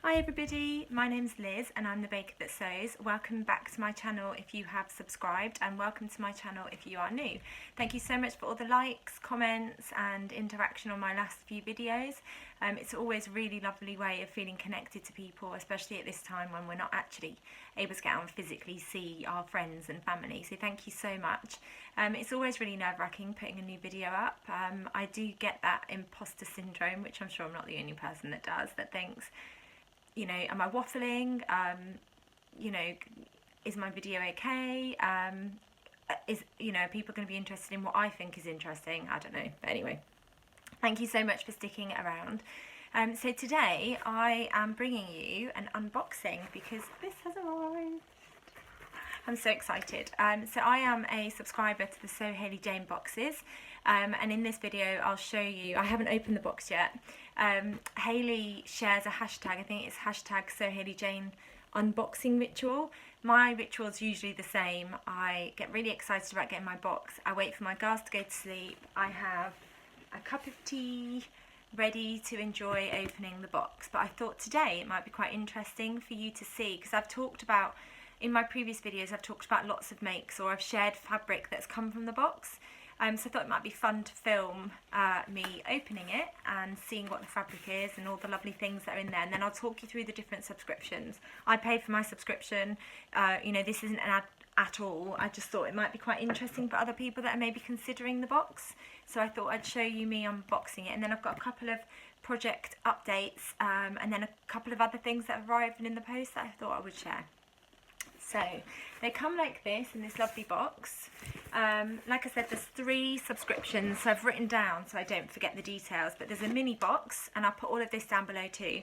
Hi everybody, my name's Liz and I'm the baker that sews. Welcome back to my channel if you have subscribed, and welcome to my channel if you are new. Thank you so much for all the likes, comments and interaction on my last few videos. It's always a really lovely way of feeling connected to people, especially at this time when we're not actually able to get out and physically see our friends and family. So thank you so much. It's always really nerve-wracking putting a new video up. I do get that imposter syndrome, which I'm sure I'm not the only person that does, that thinks, you know, am I waffling? You know, is my video okay? Are people going to be interested in what I think is interesting? I don't know. But anyway, thank you so much for sticking around. So today I am bringing you an unboxing because this has arrived. I'm so excited. So I am a subscriber to the Sew Hayley Jane boxes, and in this video I'll show you, I haven't opened the box yet. Hayley shares a hashtag, I think it's hashtag Sew Hayley Jane unboxing ritual. My ritual is usually the same. I get really excited about getting my box. I wait for my girls to go to sleep. I have a cup of tea ready to enjoy opening the box. But I thought today it might be quite interesting for you to see, because I've talked about, in my previous videos, I've talked about lots of makes, or I've shared fabric that's come from the box. So I thought it might be fun to film me opening it and seeing what the fabric is and all the lovely things that are in there. And then I'll talk you through the different subscriptions. I paid for my subscription. You know, this isn't an ad at all. I just thought it might be quite interesting for other people that are maybe considering the box. So I thought I'd show you me unboxing it. And then I've got a couple of project updates and then a couple of other things that have arrived in the post that I thought I would share. So they come like this in this lovely box. Like I said, there's 3 subscriptions, so I've written down so I don't forget the details, but there's a mini box, and I'll put all of this down below too.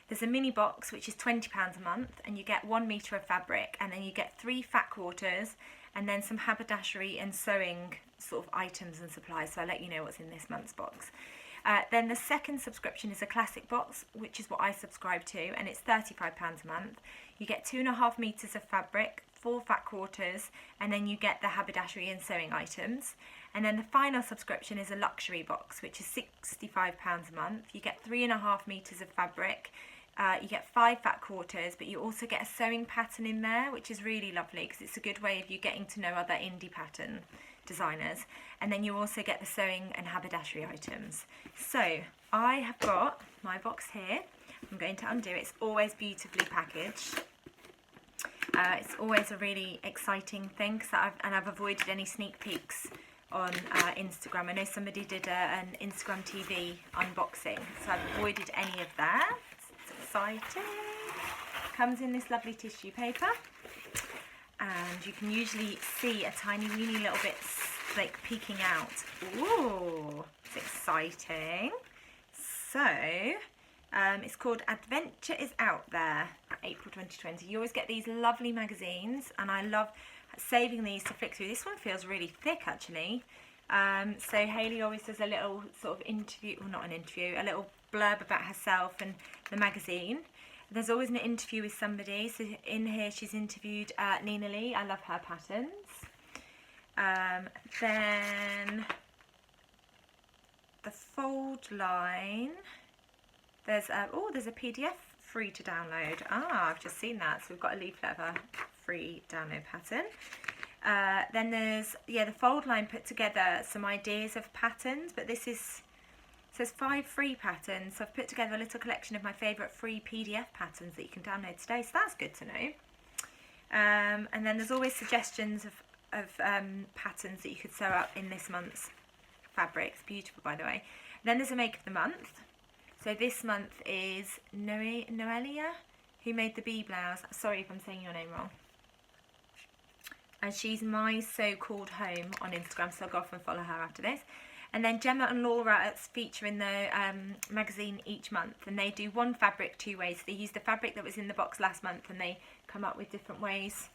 There's a mini box which is £20 a month, and you get 1 metre of fabric, and then you get 3 fat quarters, and then some haberdashery and sewing sort of items and supplies, so I'll let you know what's in this month's box. Then the second subscription is a classic box, which is what I subscribe to, and it's £35 a month. You get 2.5 metres of fabric, 4 fat quarters, and then you get the haberdashery and sewing items. And then the final subscription is a luxury box, which is £65 a month. You get 3.5 metres of fabric, you get 5 fat quarters, but you also get a sewing pattern in there, which is really lovely because it's a good way of you getting to know other indie pattern designers. And then you also get the sewing and haberdashery items. So I have got my box here. I'm going to undo it. It's always beautifully packaged. It's always a really exciting thing, I've avoided any sneak peeks on Instagram. I know somebody did an Instagram TV unboxing, so I've avoided any of that. It's exciting. Comes in this lovely tissue paper, and you can usually see a tiny weeny little bit like peeking out. Ooh, it's exciting. So it's called Adventure is Out There, April 2020. You always get these lovely magazines, and I love saving these to flick through. This one feels really thick actually. So Hayley always does a little sort of interview, well not an interview, a little blurb about herself and the magazine. There's always an interview with somebody. So in here she's interviewed Nina Lee. I love her patterns. Then the fold line. There's a PDF free to download. I've just seen that. So we've got a leaflet of a free download pattern. Then there's, the fold line put together some ideas of patterns, but this says 5 free patterns. So I've put together a little collection of my favourite free PDF patterns that you can download today. So that's good to know. And then there's always suggestions of patterns that you could sew up in this month's fabric. It's beautiful, by the way. Then there's a make of the month. So this month is Noelia, who made the bee blouse. Sorry if I'm saying your name wrong. And she's my so-called home on Instagram, so I'll go off and follow her after this. And then Gemma and Laura feature in the magazine each month, and they do one fabric 2 ways. So they use the fabric that was in the box last month, and they come up with different ways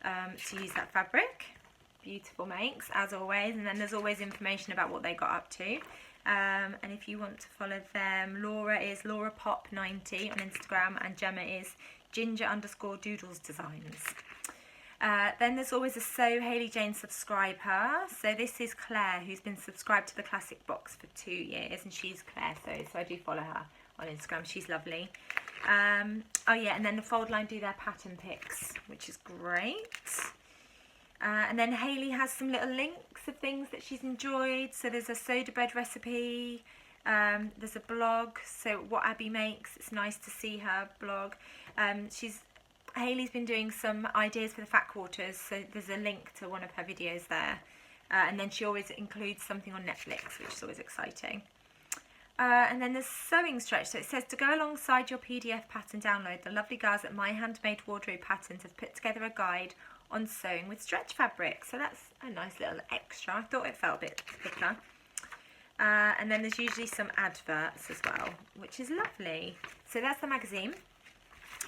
to use that fabric. Beautiful makes, as always. And then there's always information about what they got up to. And if you want to follow them, Laura is LauraPop90 on Instagram, and Gemma is Ginger_Doodles Designs. Then there's always a Sew Hayley Jane subscriber. So this is Claire, who's been subscribed to the classic box for 2 years, and she's Claire Sews, so I do follow her on Instagram. She's lovely. Oh yeah, and then the Fold Line do their pattern picks, which is great. And then Hayley has some little links of things that she's enjoyed. So there's a soda bread recipe, there's a blog, so what Abby makes. It's nice to see her blog. Hayley's been doing some ideas for the fat quarters, so there's a link to one of her videos there. And then she always includes something on Netflix, which is always exciting. And then there's sewing stretch. So it says, to go alongside your PDF pattern download, the lovely girls at My Handmade Wardrobe Patterns have put together a guide on sewing with stretch fabric. So that's a nice little extra. I thought it felt a bit thicker. And then there's usually some adverts as well, which is lovely. So that's the magazine.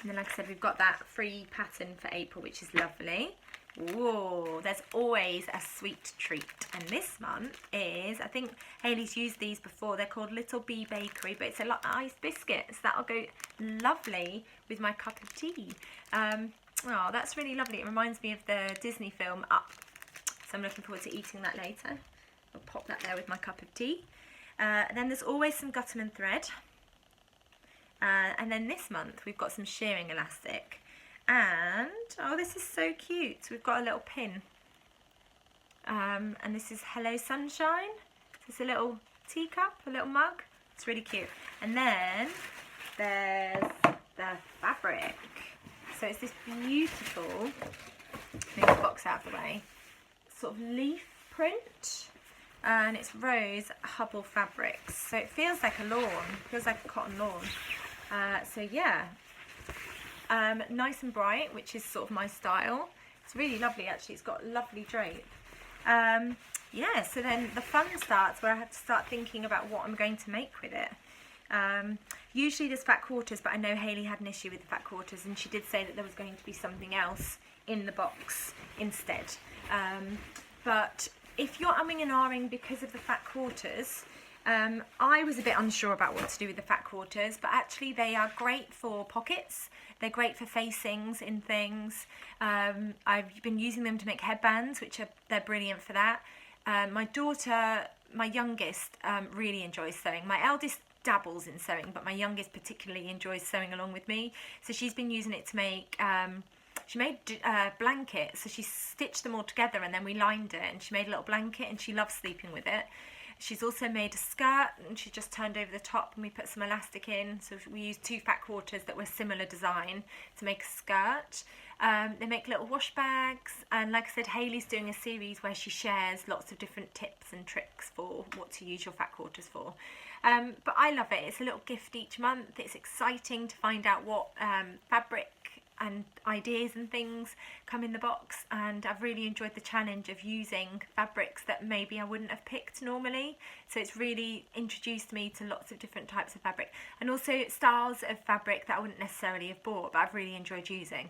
And then, like I said, we've got that free pattern for April, which is lovely. Whoa, there's always a sweet treat. And this month is, I think Hayley's used these before. They're called Little Bee Bakery, but it's a lot of ice biscuits. That'll go lovely with my cup of tea. Oh, that's really lovely. It reminds me of the Disney film Up. So I'm looking forward to eating that later. I'll pop that there with my cup of tea. Then there's always some Gutterman thread. And then this month we've got some shearing elastic. And, oh, this is so cute. We've got a little pin. And this is Hello Sunshine. It's a little teacup, a little mug. It's really cute. And then there's the fabric. So it's this beautiful, move the box out of the way, sort of leaf print. And it's rose Hubble fabrics. So it feels like a lawn, feels like a cotton lawn. So yeah, nice and bright, which is sort of my style. It's really lovely actually, it's got lovely drape. Yeah, so then the fun starts where I have to start thinking about what I'm going to make with it. Usually there's fat quarters, but I know Hayley had an issue with the fat quarters and she did say that there was going to be something else in the box instead. But if you're umming and ahhing because of the fat quarters, I was a bit unsure about what to do with the fat quarters, but actually they are great for pockets. They're great for facings in things. I've been using them to make headbands, they're brilliant for that. My daughter, my youngest, really enjoys sewing. My eldest dabbles in sewing, but my youngest particularly enjoys sewing along with me. So she's been using it to make, she made blankets, so she stitched them all together and then we lined it and she made a little blanket and she loves sleeping with it. She's also made a skirt and she just turned over the top and we put some elastic in. So we used 2 fat quarters that were similar design to make a skirt. They make little wash bags, and like I said, Hayley's doing a series where she shares lots of different tips and tricks for what to use your fat quarters for. But I love it. It's a little gift each month. It's exciting to find out what fabric and ideas and things come in the box, and I've really enjoyed the challenge of using fabrics that maybe I wouldn't have picked normally. So it's really introduced me to lots of different types of fabric and also styles of fabric that I wouldn't necessarily have bought, but I've really enjoyed using.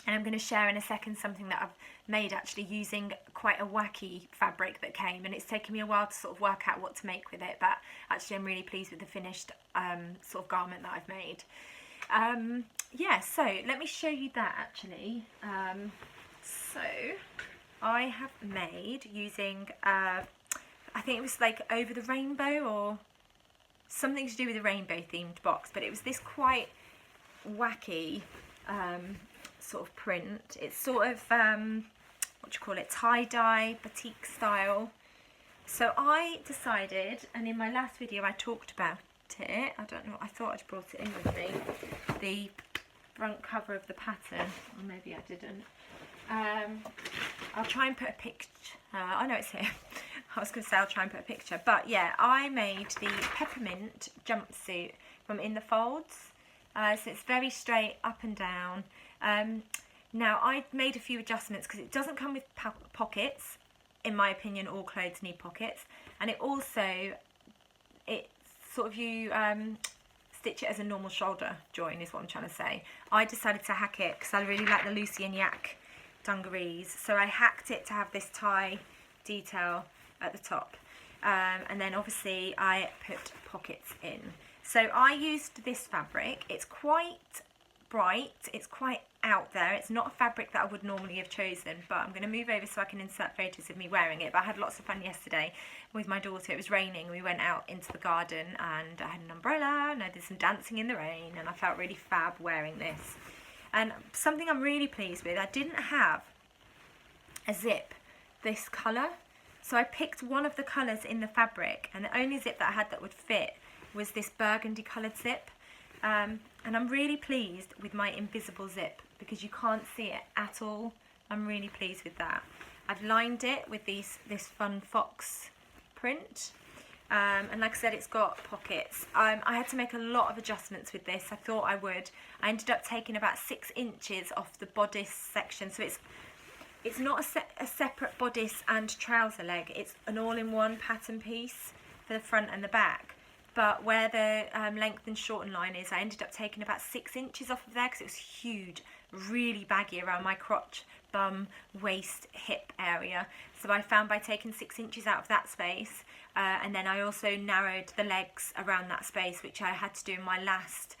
And I'm going to share in a second something that I've made actually using quite a wacky fabric that came, and it's taken me a while to sort of work out what to make with it, but actually I'm really pleased with the finished sort of garment that I've made. Yeah, so let me show you that actually. So I have made using, I think it was like Over the Rainbow or something to do with a rainbow themed box, but it was this quite wacky sort of print. It's sort of, what do you call it, tie-dye, batik style. So I decided, and in my last video I talked about it, I don't know, I thought I'd brought it in with me, the front cover of the pattern, or maybe I didn't. I'll try and put a picture, I know it's here. I was going to say I'll try and put a picture, but yeah, I made the peppermint jumpsuit from In the Folds. So it's very straight up and down. Now I made a few adjustments because it doesn't come with pockets. In my opinion, all clothes need pockets, and it also, it sort of, you stitch it as a normal shoulder join is what I'm trying to say. I decided to hack it because I really like the Lucy and Yak dungarees, so I hacked it to have this tie detail at the top, and then obviously I put pockets in. So I used this fabric. It's quite bright, it's quite out there. It's not a fabric that I would normally have chosen, but I'm going to move over so I can insert photos of me wearing it. But I had lots of fun yesterday with my daughter. It was raining. We went out into the garden and I had an umbrella and I did some dancing in the rain and I felt really fab wearing this. And something I'm really pleased with, I didn't have a zip this colour. So I picked one of the colours in the fabric, and the only zip that I had that would fit was this burgundy coloured zip. And I'm really pleased with my invisible zip because you can't see it at all. I'm really pleased with that. I've lined it with this fun fox print. And like I said, it's got pockets. I had to make a lot of adjustments with this. I thought I would. I ended up taking about 6 inches off the bodice section. So it's not a separate bodice and trouser leg. It's an all-in-one pattern piece for the front and the back. But where the length and shorten line is, I ended up taking about 6 inches off of there because it was huge, really baggy around my crotch, bum, waist, hip area. So I found by taking 6 inches out of that space, and then I also narrowed the legs around that space, which I had to do in my last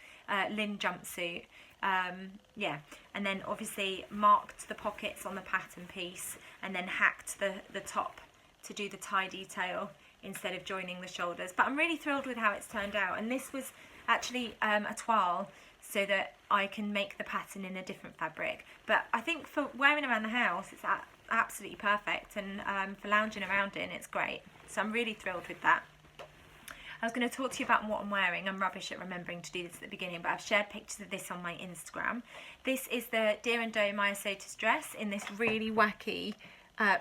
Lynn jumpsuit. Yeah, and then obviously marked the pockets on the pattern piece and then hacked the top to do the tie detail instead of joining the shoulders. But I'm really thrilled with how it's turned out, and this was actually a toile so that I can make the pattern in a different fabric. But I think for wearing around the house it's absolutely perfect, and for lounging around in it's great. So I'm really thrilled with that. I was going to talk to you about what I'm wearing. I'm rubbish at remembering to do this at the beginning, but I've shared pictures of this on my Instagram. This is the Deer and Doe Maya Sotis dress in this really wacky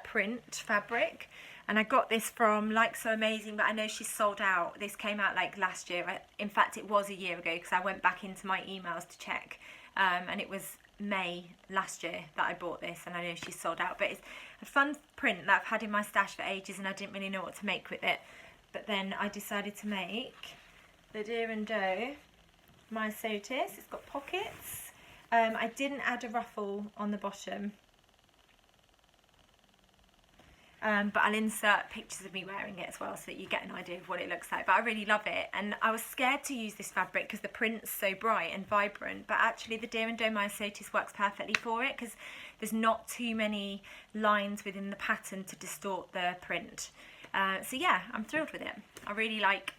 print fabric. And I got this from Like So Amazing, but I know she's sold out. This came out like last year. In fact, it was a year ago because I went back into my emails to check. And it was May last year that I bought this, and I know she's sold out. But it's a fun print that I've had in my stash for ages and I didn't really know what to make with it. But then I decided to make the Deer and Doe Maya Sotis. It's got pockets. I didn't add a ruffle on the bottom. But I'll insert pictures of me wearing it as well so that you get an idea of what it looks like. But I really love it, and I was scared to use this fabric because the print's so bright and vibrant, but actually the Deer and Doe Maya Sotis works perfectly for it because there's not too many lines within the pattern to distort the print. So yeah, I'm thrilled with it. I really like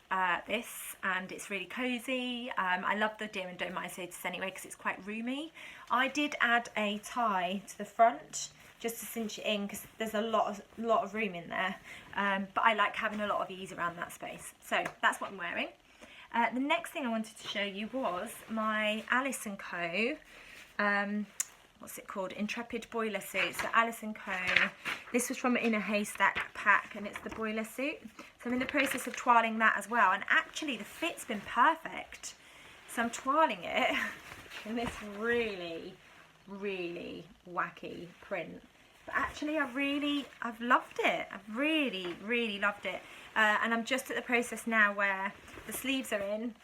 this, and it's really cozy. I love the Deer and Doe Maya Sotis anyway because it's quite roomy. I did add a tie to the front just to cinch it in because there's a lot of room in there, but I like having a lot of ease around that space. So that's what I'm wearing. The next thing I wanted to show you was my Alice & Co. What's it called? Intrepid boiler suit. So Alice & Co. This was from In a Haystack pack, and it's the boiler suit. So I'm in the process of toiling that as well, and actually the fit's been perfect. So I'm toiling it in this really wacky print, but actually I've loved it. I've really loved it, and I'm just at the process now where the sleeves are in,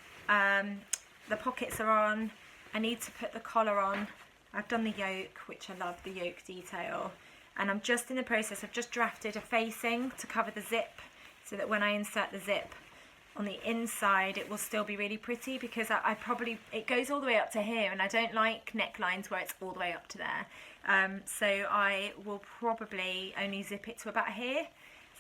the pockets are on, I need to put the collar on. I've done the yoke, which I love the yoke detail, and I'm just in the process. I've just drafted a facing to cover the zip so that when I insert the zip on the inside it will still be really pretty, because it goes all the way up to here and I don't like necklines where it's all the way up to there, so I will probably only zip it to about here.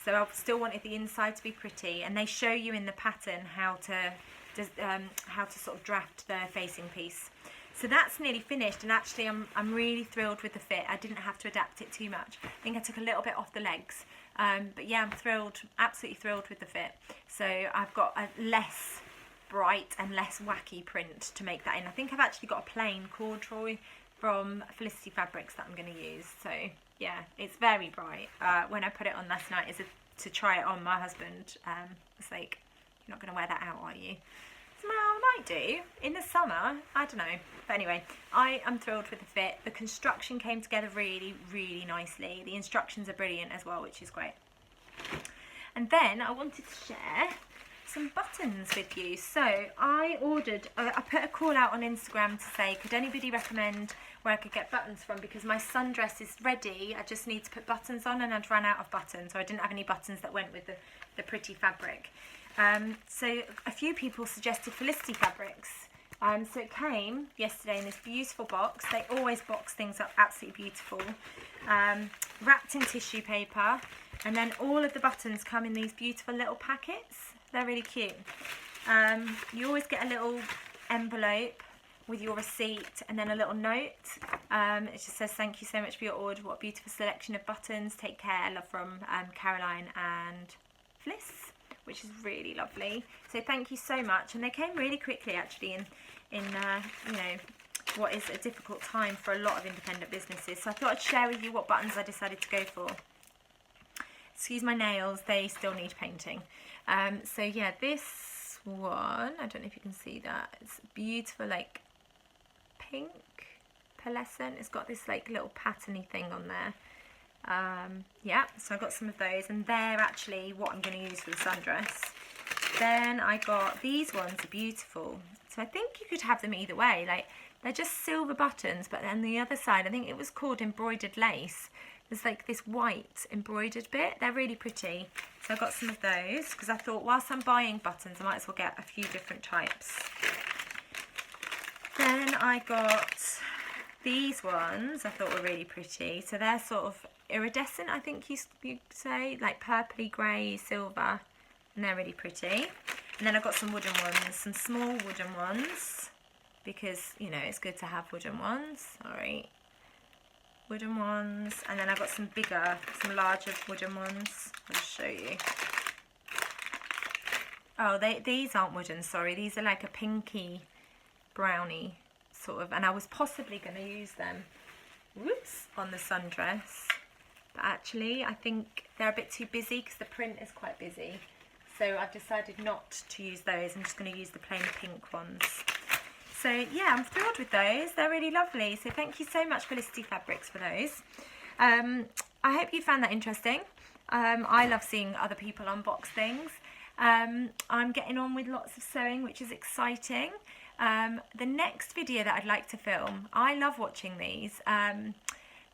So I still wanted the inside to be pretty, and they show you in the pattern how to sort of draft the facing piece. So that's nearly finished, and actually I'm really thrilled with the fit. I didn't have to adapt it too much. I think I took a little bit off the legs. But yeah, I'm thrilled, absolutely thrilled with the fit. So I've got a less bright and less wacky print to make that in. I think I've actually got a plain corduroy from Felicity Fabrics that I'm going to use. So yeah, it's very bright. When I put it on last night to try it on, my husband was like, "You're not going to wear that out, are you?" Well, I might do in the summer, I don't know. But anyway, I am thrilled with the fit. The construction came together really nicely. The instructions are brilliant as well, which is great. And then I wanted to share some buttons with you. So I ordered, I put a call out on Instagram to say, could anybody recommend where I could get buttons from, because my sundress is ready, I just need to put buttons on, and I'd run out of buttons, so I didn't have any buttons that went with the pretty fabric. So a few people suggested Felicity Fabrics. So it came yesterday in this beautiful box. They always box things up absolutely beautiful. Wrapped in tissue paper, and then all of the buttons come in these beautiful little packets. They're really cute. You always get a little envelope with your receipt and then a little note. It just says, thank you so much for your order. What a beautiful selection of buttons. Take care. Love from Caroline and Fliss, which is really lovely. So thank you so much. And they came really quickly actually in you know, what is a difficult time for a lot of independent businesses. So I thought I'd share with you what buttons I decided to go for. Excuse my nails, they still need painting. So yeah, this one, I don't know if you can see that. It's beautiful, like pink pearlescent. It's got this like little patterny thing on there. Yeah, so I got some of those, and they're actually what I'm going to use for the sundress. Then I got these ones, are beautiful. So I think you could have them either way. Like, they're just silver buttons, but then the other side, I think it was called embroidered lace. There's like this white embroidered bit. They're really pretty. So I got some of those because I thought whilst I'm buying buttons, I might as well get a few different types. Then I got these ones I thought were really pretty. So they're sort of iridescent, I think you say, like purpley grey, silver, and they're really pretty. And then I've got some wooden ones, some small wooden ones, because, you know, it's good to have wooden ones. Sorry. Wooden ones. And then I've got some bigger, some larger wooden ones. I'll show you. Oh, these aren't wooden, sorry. These are like a pinky brownie sort of. And I was possibly going to use them, whoops, on the sundress. But actually, I think they're a bit too busy because the print is quite busy. So I've decided not to use those. I'm just going to use the plain pink ones. So yeah, I'm thrilled with those. They're really lovely. So thank you so much, Felicity Fabrics, for those. I hope you found that interesting. I love seeing other people unbox things. I'm getting on with lots of sewing, which is exciting. The next video that I'd like to film, I love watching these.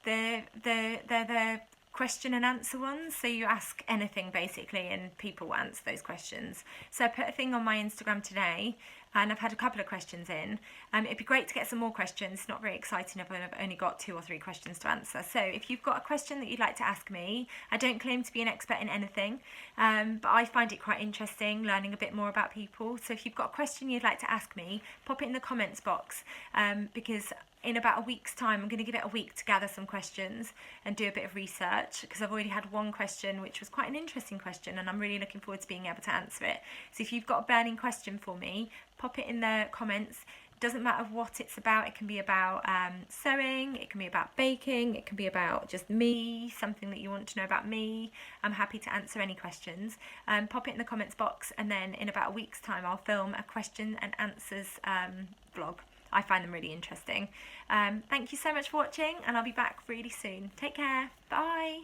They're the question and answer ones, so you ask anything basically and people will answer those questions. So I put a thing on my Instagram today and I've had a couple of questions in. It'd be great to get some more questions. It's not very exciting if I've only got 2 or 3 questions to answer. So if you've got a question that you'd like to ask me, I don't claim to be an expert in anything, but I find it quite interesting learning a bit more about people. So if you've got a question you'd like to ask me, pop it in the comments box, because in about a week's time, I'm going to give it a week to gather some questions and do a bit of research, because I've already had one question which was quite an interesting question and I'm really looking forward to being able to answer it. So if you've got a burning question for me, pop it in the comments. It doesn't matter what it's about. It can be about sewing, it can be about baking, it can be about just me, something that you want to know about me. I'm happy to answer any questions. Pop it in the comments box, and then in about a week's time I'll film a question and answers vlog. I find them really interesting. Thank you so much for watching, and I'll be back really soon. Take care. Bye.